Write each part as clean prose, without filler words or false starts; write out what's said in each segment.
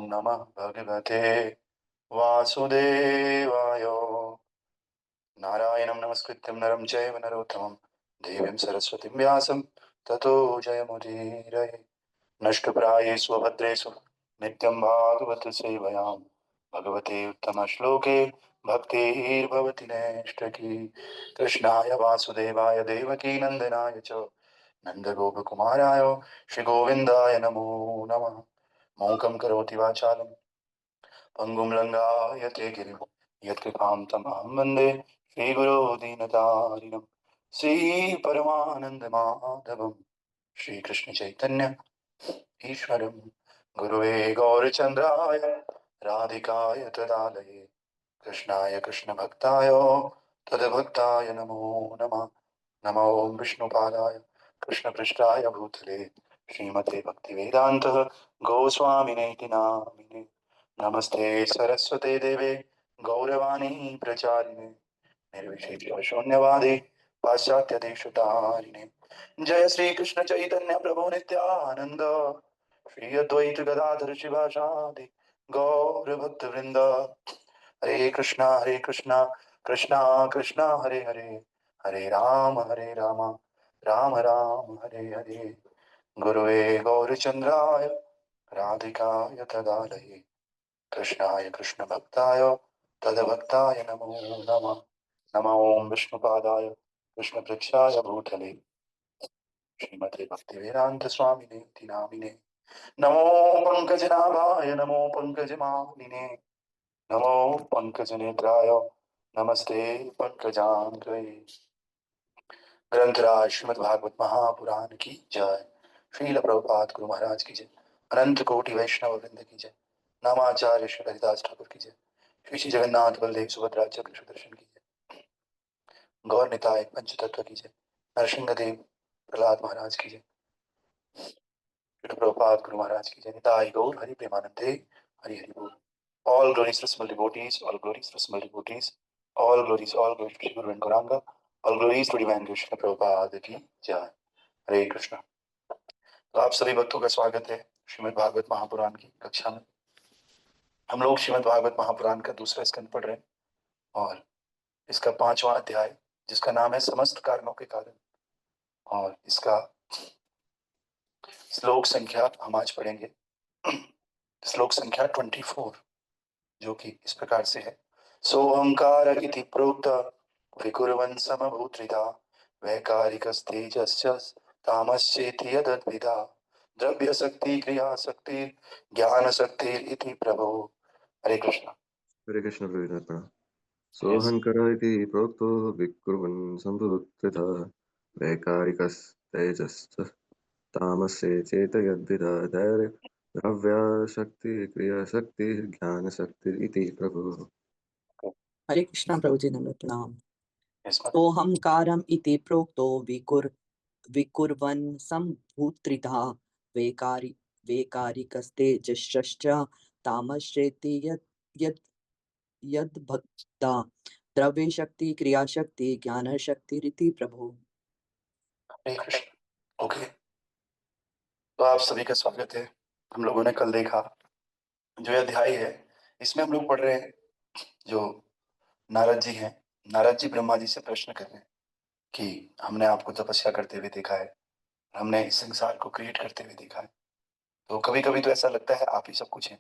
नमः भगवते वासुदेवाय। नारायणं नमस्कृत्यं नरं चैव नरोत्तमं देवीं सरस्वतीं व्यासं ततो जयमुदीरये। नष्टप्रायेषु स्वभद्रेषु नित्यं भागवत सेवयां भगवते उत्तमश्लोके भक्तिर्भवति नैष्ठकी। कृष्णाय वासुदेवाय देवकी नन्दनाय च नन्दगोपकुमाराय श्रीगोविन्दाय नमो नमः। मूकं करोति वाचालं पङ्गुं लङ्घयते गिरिं यत्कृपां तमहं वन्दे श्रीगुरो दीनतारिणं। श्रीपरमानन्दमाधवं श्रीकृष्णचैतन्य ईश्वरं गुरुवे गौरचन्द्राय राधिकाय तदालये कृष्णाय कृष्णभक्ताय तद्भक्ताय नमो नमः। नमो विष्णुपादाय कृष्णपृष्ठाय भूतले श्रीमते भक्तिवेदांत गोस्वामिने नामिने। नमस्ते सरस्वते देवे गौरवाणी प्रचारिणे निर्विशेष शून्यवादे पाश्चात्य देशतारिणे। जय श्री कृष्ण चैतन्य प्रभु नित्यानंद श्री अद्वैत गदाधर शिवासादि गौर भक्त वृंद। हरे कृष्णा कृष्णा कृष्णा हरे हरे हरे राम राम राम हरे हरे। गुरुवे गौरचंद्राय राधिकाय तदालये कृष्णाय कृष्ण भक्ताय तदभक्ताय नमो नमः। नमो ओम विष्णुपादाय कृष्ण पृक्षाय भूतले श्रीमते भक्तिवेदांत स्वामिने नामिने। नमो पंकजनाभाय नमो पंकजमालिने नमो पंकजनेत्राय नमस्ते पंकजांग्रये। ग्रंथराज श्रीमद् भागवत महापुराण की जय। श्रील प्रभुपाद गुरु महाराज की जय। अनंत कोटि वैष्णव वृंद की जय। नामाचार्य श्री हरिदास ठाकुर की जय। श्री श्री जगन्नाथ बलदेव सुभद्रा चक्र सुदर्शन की जय। गौर निताय पंचतत्व की जय। नरसिंह देव प्रहलाद महाराज की जय। श्री प्रभुपाद गुरु महाराज की जय। निताय गौर हरि प्रेमानंदे हरि हरि बोल। All glories to small devotees, all glories to small devotees, all glories to Guru and Gauranga, all glories to Divine Krishna Prabhupada की जय। हरे कृष्णा। तो आप सभी भक्तों का स्वागत है श्रीमद् भागवत महापुराण की कक्षा में। हम लोग श्रीमद् भागवत महापुराण का दूसरा स्कंद पढ़ रहे हैं और इसका 5वां अध्याय जिसका नाम है समस्त कारणों के कारण, और इसका श्लोक संख्या हम आज पढ़ेंगे श्लोक संख्या 24, जो कि इस प्रकार से है। सोऽहंकार इति प्रोक्त विकुर्वन् समभूत्रिता वैकारिकस्तेजस्य तामस्येति यदद्विधा द्रव्य शक्ति क्रिया शक्ति ज्ञान शक्ति इति प्रभो। हरे कृष्णा। हरे कृष्ण प्रभुपाद। Yes. सोऽहंकार इति प्रोक्तो विकुर्वन् सम्भुत्थितः वैकारिकस्तेजश्च तामस्य चेतयद्विधा द्रव्याशक्ति क्रियाशक्ति ज्ञानशक्ति इति प्रभुः। हरे कृष्ण प्रभु जी नमः प्रणाम। Yes, सोऽहंकारम् इति प्रोक्तो विकुर्वन् सम्भूत्रितः वैकारिकस्तेजश्च तामश्चेति यद्भक्ता द्रव्यशक्ति क्रियाशक्ति ज्ञानशक्तिरिति प्रभु। हरे कृष्ण। ओके, तो आप सभी का स्वागत है। हम लोगों ने कल देखा जो ये अध्याय है, इसमें हम लोग पढ़ रहे हैं जो नारद जी हैं। नारद जी ब्रह्मा जी से प्रश्न कर रहे हैं कि हमने आपको तपस्या करते हुए देखा है, हमने इस संसार को क्रिएट करते हुए देखा है, तो कभी कभी तो ऐसा लगता है आप ही सब कुछ हैं।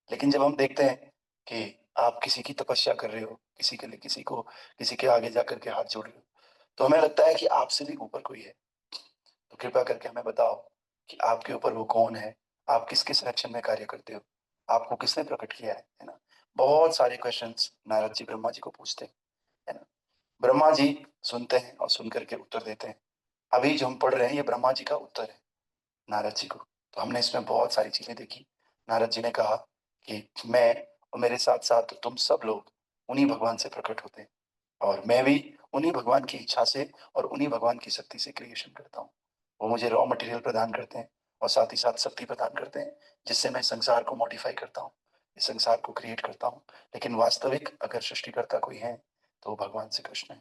लेकिन जब हम देखते हैं कि आप किसी की तपस्या कर रहे हो, किसी के लिए किसी के आगे जा करके हाथ जोड़ रहे हो, तो हमें लगता है कि आपसे भी ऊपर कोई है। तो कृपा करके हमें बताओ कि आपके ऊपर वो कौन है, आप किस किस एक्शन में कार्य करते हो, आपको किसने प्रकट किया है ना। बहुत सारे क्वेश्चंस नारद जी ब्रह्मा जी को पूछते हैं, है ना। ब्रह्मा जी सुनते हैं और सुन करके उत्तर देते हैं। अभी जो हम पढ़ रहे हैं ये ब्रह्मा जी का उत्तर है नारद जी को। तो हमने इसमें बहुत सारी चीजें देखी। नारद जी ने कहा कि मैं और मेरे साथ साथ तुम सब लोग उन्हीं भगवान से प्रकट होते हैं, और मैं भी उन्हीं भगवान की इच्छा से और उन्हीं भगवान की शक्ति से क्रिएशन करता हूँ। वो मुझे रॉ मटेरियल प्रदान करते हैं और साथ ही साथ शक्ति प्रदान करते हैं, जिससे मैं संसार को मॉडिफाई करता हूँ, इस संसार को क्रिएट करता हूँ। लेकिन वास्तविक अगर सृष्टिकर्ता कोई है तो वो भगवान श्री कृष्ण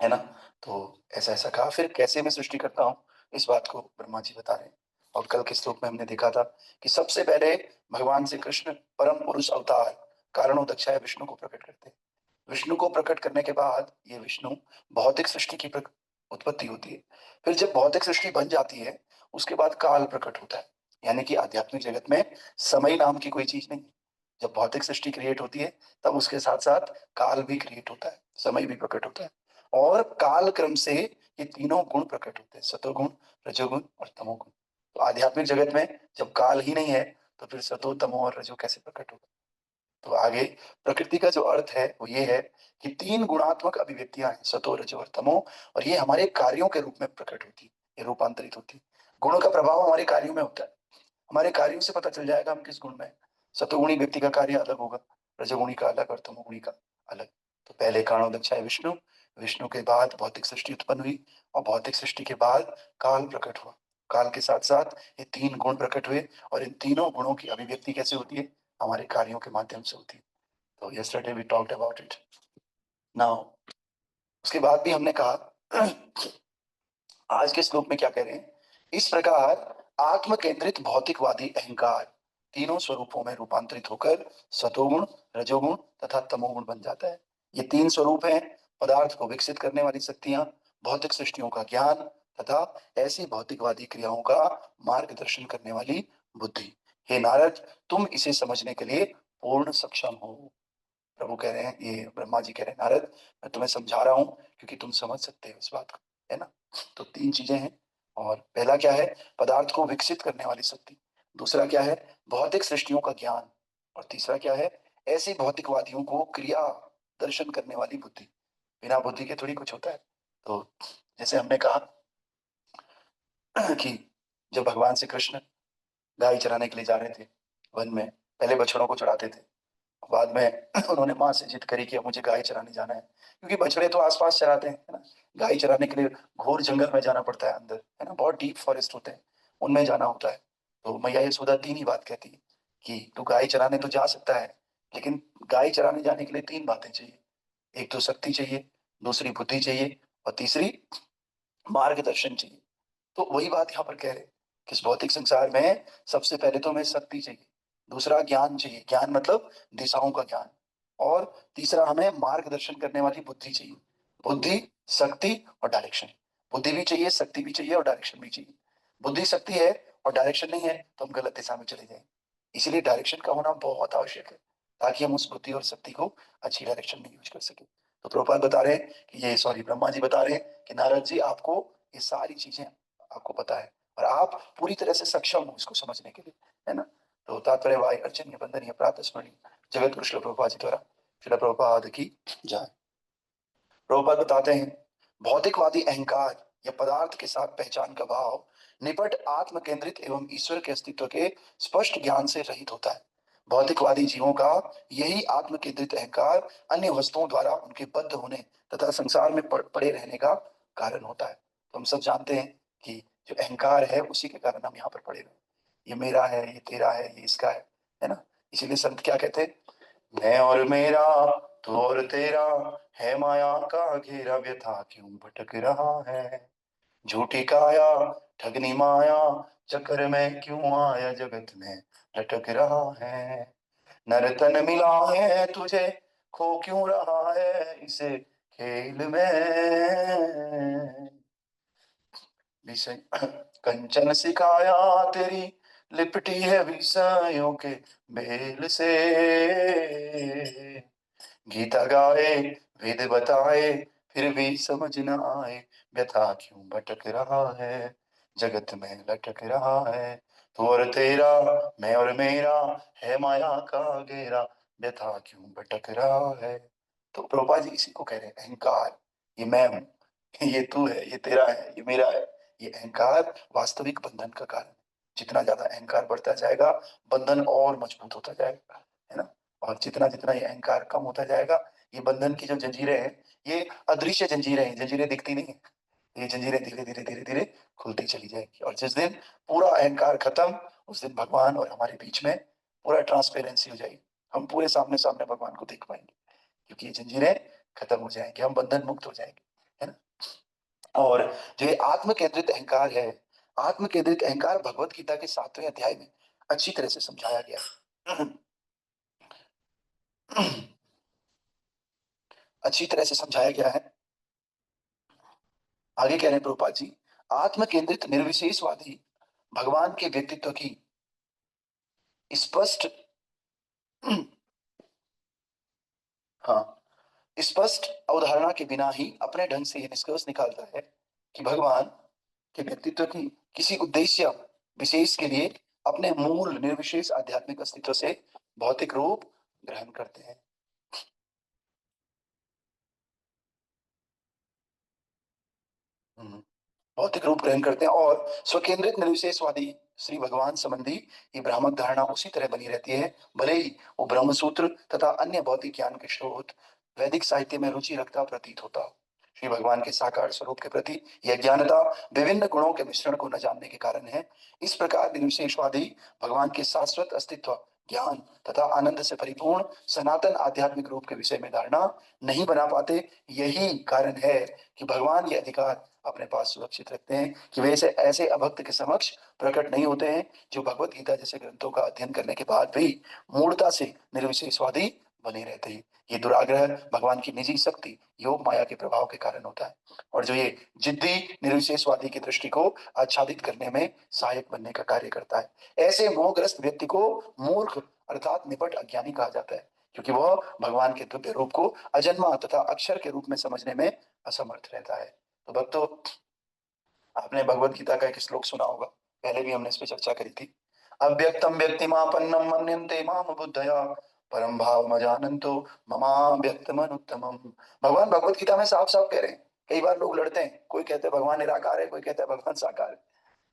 है ना। तो ऐसा ऐसा कहा। फिर कैसे मैं सृष्टि करता हूँ, इस बात को ब्रह्मा जी बता रहे हैं। और कल के श्लोक में हमने देखा था कि सबसे पहले भगवान श्री कृष्ण परम पुरुष अवतार कारणोदक्षाय विष्णु को प्रकट करते हैं। विष्णु को प्रकट करने के बाद ये विष्णु भौतिक सृष्टि की उत्पत्ति होती है। फिर जब भौतिक सृष्टि बन जाती है उसके बाद काल प्रकट होता है, यानी कि आध्यात्मिक जगत में समय नाम की कोई चीज नहीं। जब भौतिक सृष्टि क्रिएट होती है तब उसके साथ साथ काल भी क्रिएट होता है, समय भी प्रकट होता है। और काल क्रम से ये तीनों गुण प्रकट होते हैं, सतोगुण, रजोगुण और तमोगुण। तो आध्यात्मिक जगत में जब काल ही नहीं है तो फिर सतो, तमो और रजो कैसे प्रकट होगा। तो आगे प्रकृति का जो अर्थ है वो ये है कि तीन गुणात्मक अभिव्यक्तियां हैं, सतो, रजो और तमो, और ये हमारे कार्यों के रूप में प्रकट होती है, ये रूपांतरित होती है। गुणों का प्रभाव हमारे कार्यों में होता है। हमारे कार्यों से पता चल जाएगा हम किस गुण में हैं। सतोगुणी व्यक्ति का कार्य अलग होगा, रजोगुणी का अलग और तमोगुणी का अलग। तो पहले कारणोदक्षाय विष्णु, विष्णु के बाद भौतिक सृष्टि उत्पन्न हुई और भौतिक सृष्टि के बाद काल प्रकट हुआ। काल के साथ साथ ये तीन गुण प्रकट हुए और इन तीनों गुणों की अभिव्यक्ति कैसे होती है, हमारे कार्यों के माध्यम से होती है। तो yesterday we talked about it. Now उसके बाद भी हमने कहा आज के श्लोक में क्या कह रहे हैं, इस प्रकार आत्म केंद्रित भौतिकवादी अहंकार तीनों स्वरूपों में रूपांतरित होकर सतोगुण, रजोगुण तथा तमोगुण बन जाता है। ये तीन स्वरूप हैं, पदार्थ को विकसित करने वाली शक्तियां, भौतिक सृष्टियों का ज्ञान तथा ऐसी भौतिकवादी क्रियाओं का मार्गदर्शन करने वाली बुद्धि। हे नारद, तुम इसे समझने के लिए पूर्ण सक्षम हो। प्रभु कह रहे हैं, ये ब्रह्मा जी कह रहे हैं, नारद मैं तुम्हें समझा रहा हूं क्योंकि तुम समझ सकते हो इस बात को, है ना। तो तीन चीजें हैं। और पहला क्या है, पदार्थ को विकसित करने वाली शक्ति। दूसरा क्या है, भौतिक सृष्टियों का ज्ञान। और तीसरा क्या है, ऐसे भौतिकवादियों को क्रिया दर्शन करने वाली बुद्धि। बिना बुद्धि के थोड़ी कुछ होता है। तो जैसे हमने कहा कि जब भगवान श्री कृष्ण गाय चराने के लिए जा रहे थे वन में, पहले बछड़ों को चढ़ाते थे, बाद में उन्होंने माँ से जिद करी कि अब मुझे गाय चराने जाना है, क्योंकि बछड़े तो आसपास चराते हैं, है ना। गाय चराने के लिए घोर जंगल में जाना पड़ता है अंदर, है ना, बहुत डीप फॉरेस्ट होते हैं, उनमें जाना होता है। तो मैया यशोदा तीन ही बात कहती है कि तू गाय चराने तो जा सकता है, लेकिन गाय चराने जाने के लिए तीन बातें चाहिए। एक तो शक्ति चाहिए, दूसरी बुद्धि चाहिए और तीसरी मार्गदर्शन चाहिए। तो वही बात यहाँ पर कह रहे हैं कि इस भौतिक संसार में सबसे पहले तो हमें शक्ति चाहिए, दूसरा ज्ञान चाहिए, ज्ञान मतलब दिशाओं का ज्ञान, और तीसरा हमें मार्गदर्शन करने वाली बुद्धि चाहिए। बुद्धि, शक्ति और डायरेक्शन। बुद्धि भी चाहिए, शक्ति भी चाहिए और डायरेक्शन भी चाहिए। बुद्धि शक्ति है और डायरेक्शन नहीं है तो हम गलत दिशा में चले जाएंगे। इसीलिए डायरेक्शन का होना बहुत आवश्यक है, ताकि हम उस बुद्धि और शक्ति को अच्छी डायरेक्शन में यूज कर सके। तो प्रभुपाद बता रहे हैं कि ये, सॉरी, ब्रह्मा जी बता रहे हैं कि नारद जी, आपको ये सारी चीजें आपको पता है और आप पूरी तरह से सक्षम हो इसको समझने के लिए, है ना। तो तात्पर्य वाय अर्चनीय वंदनीय प्रातः स्मरणीय जगत गुरु श्रील प्रभुपाद जी द्वारा श्रील प्रभुपाद की जय। प्रभुपाद बताते हैं, भौतिकवादी अहंकार या पदार्थ के साथ पहचान का भाव निपट आत्म केंद्रित एवं ईश्वर के अस्तित्व के स्पष्ट ज्ञान से रहित होता है। भौतिकवादी जीवों का यही आत्म केंद्रित अहंकार अन्य वस्तुओं द्वारा उनके बद्ध होने तथा संसार में पड़े रहने का कारण होता है। तो हम सब जानते हैं कि जो अहंकार है उसी के कारण हम यहाँ पर पड़े हुए, ये मेरा है, ये तेरा है, ये इसका है ना। इसीलिए संत क्या कहते हैं, मैं और मेरा, तू और तेरा, है माया का घेरा, व्यथा क्यों भटक रहा है। झूठी काया, ठगनी माया, चक्कर में क्यों आया जगत में लटक रहा है। नर्तन मिला है तुझे, खो क्यों रहा है इसे खेल में। विषय कंचन सिखाया तेरी, लिपटी है विषयों के बेल से। गीता गाए, वेद बताए, फिर भी समझ न आए, व्यथा क्यों भटक रहा है, जगत में लटक रहा है। तू और तेरा, मैं और मेरा, है माया का घेरा, व्यथा क्यों भटक रहा है। तो प्रभुपाद जी इसी को कह रहे हैं, अहंकार, ये मैं हूं, ये तू है, ये तेरा है, ये मेरा है। ये अहंकार वास्तविक बंधन का कारण है। जितना ज्यादा अहंकार बढ़ता जाएगा, बंधन और मजबूत होता जाएगा, है ना। और जितना जितना ये अहंकार कम होता जाएगा, ये बंधन की जो जंजीरें हैं, ये अदृश्य जंजीरें हैं, जंजीरें दिखती नहीं है, ये जंजीरें धीरे धीरे धीरे धीरे खुलती चली जाएगी। और जिस दिन पूरा अहंकार खत्म, उस दिन भगवान और हमारे बीच में पूरा ट्रांसपेरेंसी हो जाएगी, हम पूरे सामने सामने भगवान को देख पाएंगे, क्योंकि ये जंजीरें खत्म हो जाएंगी, हम बंधन मुक्त हो जाएंगे, है ना। और जो ये आत्म केंद्रित अहंकार है, आत्म केंद्रित अहंकार भगवत गीता के 7वें अध्याय में अच्छी तरह से समझाया गया है। अच्छी तरह से समझाया गया है। आगे कह रहे हैं प्रभुपाद जी, आत्म केंद्रित निर्विशेषवादी भगवान के व्यक्तित्व की स्पष्ट हाँ, स्पष्ट अवधारणा के बिना ही अपने ढंग से यह निष्कर्ष निकालता है कि भगवान के व्यक्तित्व की किसी उद्देश्य विशेष के लिए अपने मूल निर्विशेष आध्यात्मिक अस्तित्व से भौतिक रूप ग्रहण करते हैं। भौतिक रूप ग्रहण करते हैं और स्वकेंद्रित निर्विशेषवादी श्री भगवान संबंधी ये भ्रामक धारणा उसी तरह बनी रहती है, भले ही वो ब्रह्मसूत्र तथा अन्य भौतिक ज्ञान के स्रोत वैदिक साहित्य में रुचि रखता प्रतीत होता हो। श्री भगवान के साकार स्वरूप के प्रति यह ज्ञानता विभिन्न गुणों के मिश्रण को न जानने के कारण है। इस प्रकार निर्विशेषवादी भगवान के शाश्वत अस्तित्व, ज्ञान तथा आनंद से परिपूर्ण सनातन आध्यात्मिक रूप के विषय में धारणा नहीं बना पाते। यही कारण है कि भगवान ये अधिकार अपने पास सुरक्षित रखते हैं कि वे ऐसे अभक्त के समक्ष प्रकट नहीं होते हैं जो भगवत गीता जैसे ग्रंथों का अध्ययन करने के बाद भी मूर्ता से निर्विशेषवादी बने रहते हैं। ये दुराग्रह भगवान की निजी शक्ति योग माया के प्रभाव के कारण होता है और जो ये जिद्दी निर्विशेषवादी की दृष्टि को आच्छादित करने में सहायक बनने का कार्य करता है। ऐसे मोहग्रस्त व्यक्ति को मूर्ख अर्थात निपट अज्ञानी कहा जाता है, क्योंकि वह भगवान के दिव्य रूप को अजन्मा तथा अक्षर के रूप में समझने में असमर्थ रहता है। तो भक्तों, आपने भगवत गीता का एक श्लोक सुना होगा, पहले भी हमने इस पे चर्चा करी थी। अव्यक्तम व्यक्तिमापन्नम मन्यन्ते माम बुद्धया परम भाव मजानन्तो ममा व्यक्तम अनुत्तमम। भगवान भगवत गीता में साफ साफ कह रहे हैं। कई बार लोग लड़ते हैं, कोई कहते हैं भगवान निराकार है, कोई कहता है भगवान साकार है।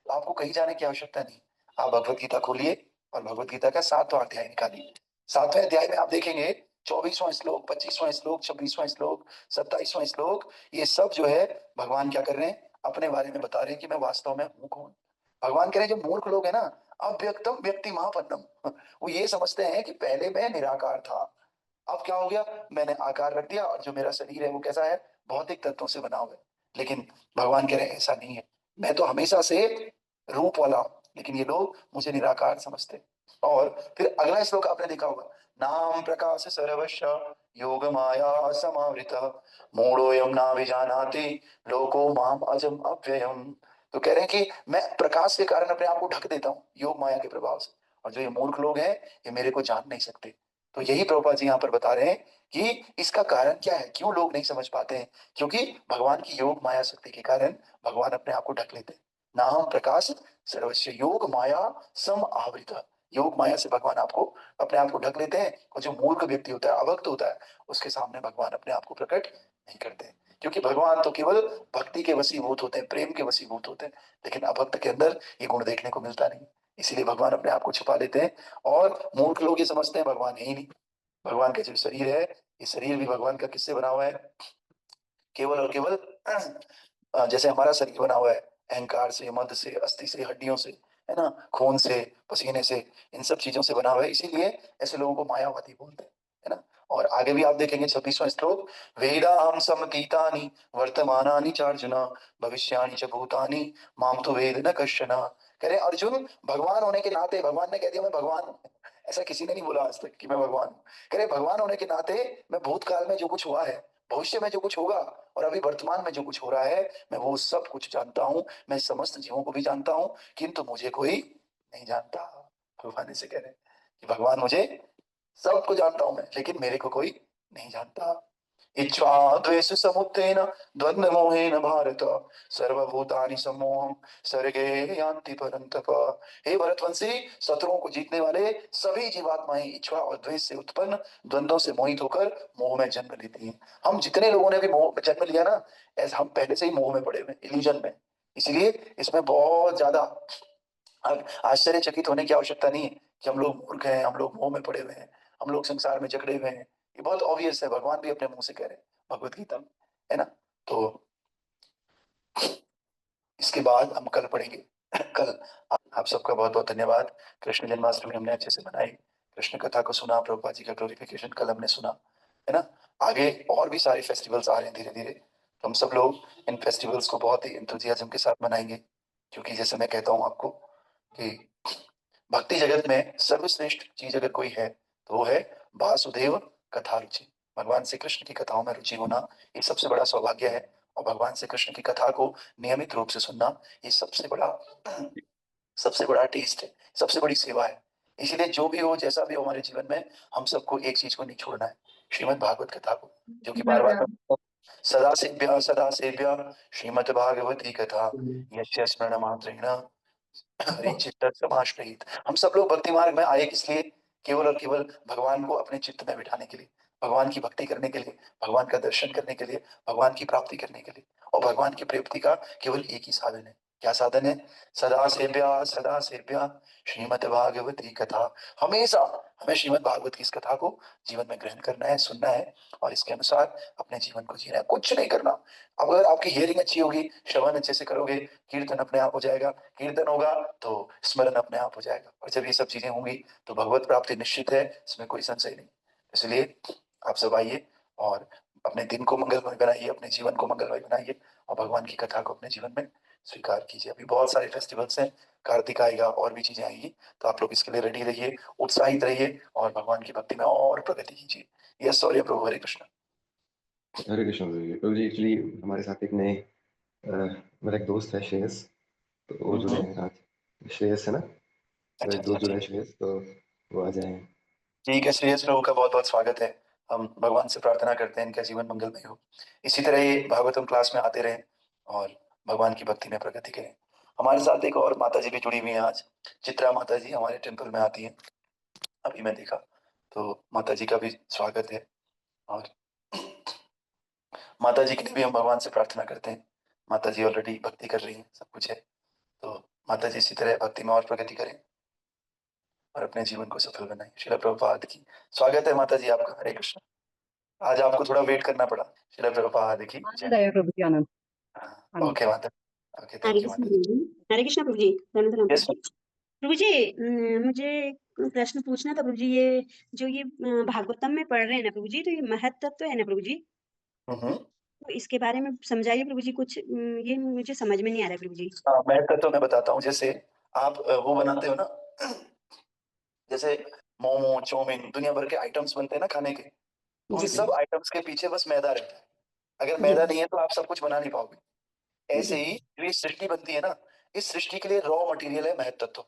तो आपको कहीं जाने की आवश्यकता नहीं, आप भगवत गीता खोलिए और भगवत गीता का 7वां अध्याय निकालिए। 7वें अध्याय में आप देखेंगे 24वां श्लोक, 25वां श्लोक, 26वां श्लोक, 27वां श्लोक, ये सब जो है भगवान क्या कर रहे हैं, अपने बारे में बता रहे हैं कि मैं वास्तव में हूं कौन। भगवान कह रहे हैं जो मूर्ख लोग है ना, अव्यक्तम व्यक्ति महापन्नम, वो ये समझते हैं कि पहले मैं निराकार था, अब क्या हो गया, मैंने आकार रख दिया और जो मेरा शरीर है वो कैसा है, भौतिक तत्वों से बना हुआ है। लेकिन भगवान कह रहे हैं ऐसा नहीं है, मैं तो हमेशा से रूप वाला हूं, लेकिन ये लोग मुझे निराकार समझते हैं। और फिर अगला श्लोक आपने देखा होगा, नाम प्रकाश सर्वस्व योग माया समावृत मूढ़ोऽयं नाभिजानाति लोको माम अजम अव्ययम। तो कह रहे हैं कि मैं प्रकाश के कारण अपने आप को ढक देता हूँ योग माया के प्रभाव से, और जो ये मूर्ख लोग हैं ये मेरे को जान नहीं सकते। तो यही प्रभुपाद जी यहाँ पर बता रहे हैं कि इसका कारण क्या है, क्यों लोग नहीं समझ पाते हैं, क्योंकि भगवान की योग माया शक्ति के कारण भगवान अपने आप को ढक लेते हैं। नाहम प्रकाश सर्वस्व योग माया सम आवृत, योग माया से भगवान आपको अपने आप को ढक लेते हैं, और जो मूर्ख व्यक्ति होता है, अभक्त होता है, उसके सामने भगवान अपने आप को प्रकट नहीं करते, क्योंकि भगवान तो केवल भक्ति के वशीभूत होते हैं, प्रेम के वशीभूत होते हैं, लेकिन अभक्त के अंदर ये गुण देखने को मिलता नहीं, इसीलिए भगवान अपने आप को छुपा लेते हैं। और मूर्ख लोग ये समझते हैं भगवान है ही नहीं, भगवान का जो शरीर है, ये शरीर भी भगवान का किससे बना हुआ है, केवल और केवल जैसे हमारा शरीर बना हुआ है अहंकार से, मद से, अस्थि से, हड्डियों से, है ना, खून से, पसीने से, इन सब चीजों से बना हुआ है, इसीलिए ऐसे लोगों को मायावादी बोलते हैं, है ना। और आगे भी आप देखेंगे 26वां श्लोक, वेदाहम समतीतानि वर्तमानानि चार्जुन भविष्यानि च भूतानि माम तो वेद न कश्चन। कह रहे अर्जुन, भगवान होने के नाते, भगवान ने कह दिया मैं भगवान हूं, ऐसा किसी ने नहीं बोला आज तक कि मैं भगवान हूं। कह रहे भगवान होने के नाते मैं भूतकाल में जो कुछ हुआ है, भविष्य में जो कुछ होगा, और अभी वर्तमान में जो कुछ हो रहा है, मैं वो सब कुछ जानता हूँ, मैं समस्त जीवों को भी जानता हूँ, किंतु मुझे कोई नहीं जानता। भगवान से कह रहे हैं कि भगवान मुझे सबको जानता हूं मैं, लेकिन मेरे को कोई नहीं जानता। इच्छा द्वेष समुत्थेन द्वंद्व मोहेन भारत सर्वभूतानि सम्मोहम सर्गे यान्ति परन्तप। हे भरतवंशी, शत्रुओं को जीतने वाले सभी जीवात्माएं इच्छा और द्वेष से उत्पन्न द्वंद्वों से मोहित होकर मोह में जन्म लेती हैं। हम जितने लोगों ने भी मोह में जन्म लिया ना, ऐसा हम पहले से ही मोह में पड़े हुए, इल्यूजन में। इसलिए इसमें बहुत ज्यादा अब आश्चर्यचकित होने की आवश्यकता नहीं है कि हम लोग मूर्ख हैं, हम लोग मोह में पड़े हुए हैं, हम लोग संसार में जकड़े हुए हैं। ये बहुत ऑब्वियस है, भगवान भी अपने मुंह से कह रहे हैं भगवत गीता में, है ना। तो इसके बाद हम कल पढ़ेंगे। कल आप सबका बहुत बहुत धन्यवाद। कृष्ण जन्माष्टमी हमने अच्छे से मनाई, कृष्ण कथा को सुना, प्रभुपाद जी का ग्लोरिफिकेशन कल हमने सुना, है ना। आगे और भी सारे फेस्टिवल्स आ रहे हैं धीरे धीरे, तो हम सब लोग इन फेस्टिवल्स को बहुत ही एंथुजियाज्म के साथ मनाएंगे। क्योंकि जैसे मैं कहता हूँ आपको कि भक्ति जगत में सर्वश्रेष्ठ चीज़ अगर कोई है, तो वो है वासुदेव कथा रुचि। भगवान श्री कृष्ण की कथाओं में रुचि होना, ये सबसे बड़ा सौभाग्य है और भगवान श्री कृष्ण की कथा को नियमित रूप से सुनना, ये सबसे बड़ा टेस्ट है, सबसे बड़ी सेवा है। इसीलिए जो भी हो, जैसा भी हो हमारे जीवन में, हम सबको एक चीज़ को नहीं छोड़ना है, श्रीमद् भागवत कथा को, जो कि बार-बार मैं सदा सेव्या श्रीमद्भागवती कथा, यस्य स्मरणमात्रेण हरि चित्त समाश्रयित। हम सब लोग भक्ति मार्ग में आए किस लिए? केवल और केवल भगवान को अपने चित्त में बिठाने के लिए, भगवान की भक्ति करने के लिए, भगवान का दर्शन करने के लिए, भगवान की प्राप्ति करने के लिए। और भगवान की प्राप्ति का केवल एक ही साधन है। क्या साधन है? सदा सेव्या श्रीमद् भागवती कथा। हमेशा हमें श्रीमद् भागवत की इस कथा को जीवन में ग्रहण करना है, सुनना है और इसके अनुसार अपने जीवन को जीना है, कुछ नहीं करना। अगर आपकी हियरिंग अच्छी होगी, श्रवण अच्छे से करोगे, कीर्तन अपने आप हो जाएगा, कीर्तन होगा तो स्मरण अपने आप हो जाएगा। और जब ये सब चीजें होंगी तो भगवत प्राप्ति निश्चित है, इसमें कोई संशय नहीं। इसलिए आप सब आइए और अपने दिन को मंगलमय बनाइए, अपने जीवन को मंगलमय बनाइए और भगवान की कथा को अपने जीवन में स्वीकार कीजिए। अभी बहुत सारे फेस्टिवल्स हैं, कार्तिक आएगा और भी चीजें आएंगी, तो आप लोग इसके लिए रेडी रहिए, उत्साहित रहिए और भगवान की भक्ति में और प्रगति कीजिए। यस, सॉरी प्रभु, हरे कृष्ण। हरे कृष्ण प्रभु जी। प्रभु जी एक्चुअली हमारे साथ एक नए मेरा एक दोस्त है श्रेयस, तो वो जुड़े हैं आज। श्रेयस है ना, मेरा अच्छा एक अच्छा, दोस्त जुड़ा है ठीक श्रेयस, तो वो आ जाए। ठीक है। श्रेयस प्रभु का बहुत बहुत स्वागत है। हम भगवान से प्रार्थना करते हैं इनका जीवन मंगलमय हो, इसी तरह ये भागवतम क्लास में आते रहें और भगवान की भक्ति में प्रगति करें। हमारे साथ एक और माता जी भी जुड़ी हुई हैं आज। चित्रा माता जी हमारे टेम्पल में आती हैं, अभी मैं देखा, तो माता जी का भी स्वागत है। और माता जी के लिए भी हम भगवान से प्रार्थना करते हैं। माता जी ऑलरेडी भक्ति कर रही हैं, सब कुछ है, तो माता जी इसी तरह भक्ति में और प्रगति करें और अपने जीवन को सफल बनाएं। श्रील प्रभुपाद की स्वागत है माता जी आपका, हरे कृष्ण। आज आपको थोड़ा वेट करना पड़ा। श्रील प्रभुपाद की आनंद जय। आया प्रभु जी, आनंद आनंद। ओके माता, okay, Hare thank you Krishna माता जी। प्रभु जी। हरे कृष्ण प्रभु जी, धन्यवाद प्रभु यस जी। प्रभु जी, मुझे एक प्रश्न पूछना था प्रभु जी। ये जो ये भागवतम में पढ़ रहे हैं ना प्रभु जी, तो ये महत तत्व है ना प्रभु जी, हम्म। तो इसके बारे में समझाइए प्रभु जी कुछ। ये मुझे समझ में नहीं आ रहा है प्रभु जी। हाँ, मैं तो मैं बताता हूँ। जैसे आप वो बनाते हो ना, जैसे मोमो, चाउमीन, दुनिया भर के आइटम्स बनते हैं ना खाने के, तो उन जी सब आइटम्स के पीछे बस मैदा रहता है। अगर जी मैदा नहीं है तो आप सब कुछ बना नहीं पाओगे। ऐसे जी ही जो ये सृष्टि बनती है ना, इस सृष्टि के लिए रॉ मटेरियल है महत तत्व।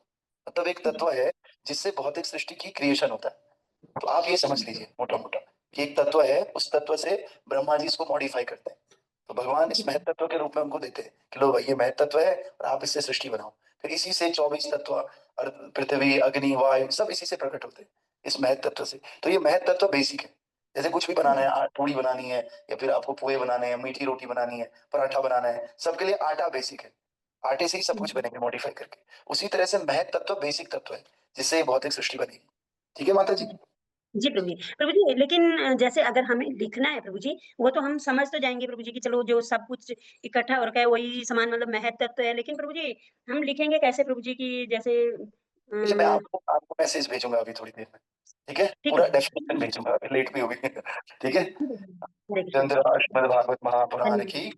मतलब एक तत्व है जिससे भौतिक सृष्टि की क्रिएशन होता है। तो आप ये समझ लीजिए मोटा मोटा कि एक तत्व है, उस तत्व से ब्रह्मा जी इसको मॉडिफाई करते हैं। तो भगवान इस महत तत्व के रूप में हमको देते हैं कि लो भाई ये महत तत्व है और आप इससे सृष्टि बनाओ। फिर इसी से 24 तत्व, पृथ्वी, अग्नि, वायु सब इसी से प्रकट होते हैं, इस महत तत्व से। तो ये महत तत्व बेसिक है। जैसे कुछ भी बनाना है, पूड़ी बनानी है या फिर आपको पोहे बनाने हैं, मीठी रोटी बनानी है, पराठा बनाना है, सबके लिए आटा बेसिक है। आटे से ही सब कुछ बनेगा मॉडिफाई करके। उसी तरह से महत तत्व बेसिक तत्व है जिससे ये भौतिक सृष्टि बनेगी। ठीक है माता जी। जी प्रभु जी। प्रभु जी, लेकिन जैसे अगर हमें लिखना है प्रभु जी, वो तो हम समझ तो जाएंगे प्रभु जी कि चलो जो सब कुछ इकट्ठा हो रखा है वही समान, मतलब महत तत्व है। लेकिन प्रभु जी हम लिखेंगे कैसे प्रभु जी, की जैसे ये मैं आपको आपको मैसेज भेजूंगा अभी थोड़ी देर में। ठीक है, ठीक पूरा है। डेफिनेशन भेजूंगा, अभी लेट भी होगी। ठीक है। ठीक है। हरे कृष्ण। चंद्र श्रीमद् भागवत महापुराण धन्यवाद। की